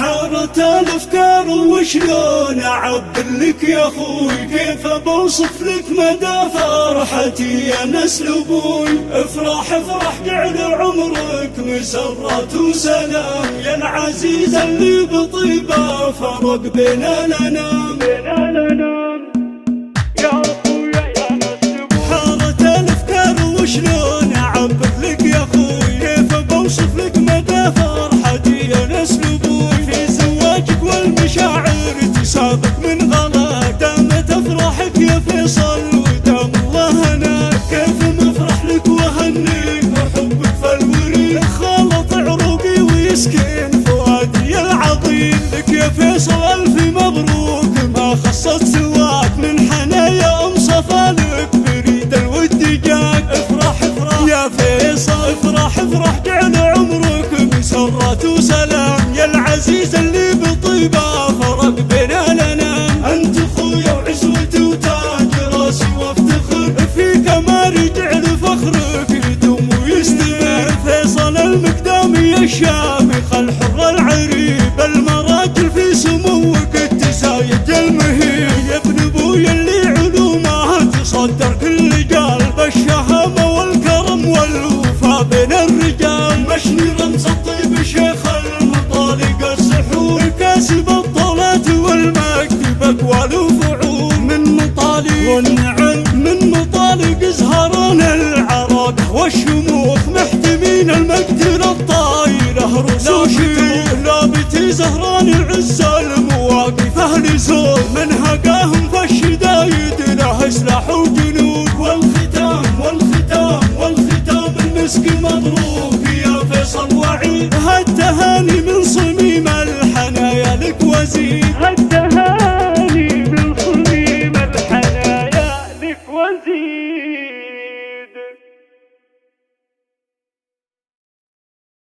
حارت الافكار وشلون اعبر لك يا اخوي، كيف بوصف لك مدى فرحتي يا نسل ابوي. افرح افرح جعل عمرك مسرات وسلام، يا العزيز اللي بطيبه فرق بين الانام. يا اخويا يا نسل ابوي، حارت الافكار وشلون اعبر لك يا اخوي، كيف بوصف لك مدى فرحتي يا نسل ابوي. في زواجك والمشاعر تسابق من غلا، دامت افراحك يا فيصل ودام الله هناك. كيف مفرح لك وهنيك وحبك فالوريد، خلط عروقي ويسكن فؤادي العظيم. لك يا فيصل الف مبروك ما خصت سواك، من حنايا ام صفا لك بريد الود جاك. افرح افرح يا فيصل افرح افرح جعل عمرك مسرات وسلام، يا العزيز اللي بطيبه فرق بين الانام. انت اخويا وعزوتي وتاج راسي وافتخر فيك، ما رجعل فخرك يدوم ويستمر. فيصل المقدامي الشامخ الحر العريب، المراجل في سموك التسايد المهيب. يا ابن ابوي اللي علومه تصدر كل رجال، بالشهامه والكرم والوفا بين الرجال. مشني رمز الطيب شيخ المطالق السحور، كاسب الطلات والمكتب اقوال وفعول. من مطالق والنعم من مطالق زهران العرب والشموخ، محتمين المقتل الطايره رسوشي. لابتي زهران العز المواقف اهل زول، من هقاهم فالشدايد له سلاح وجنود. والختام والختام والختام المسك مبروك يا فيصل وعيد، هالتهاني من صميم الحنايا لك وزيد. هالتهاني من صميم الحنايا لك وزيد.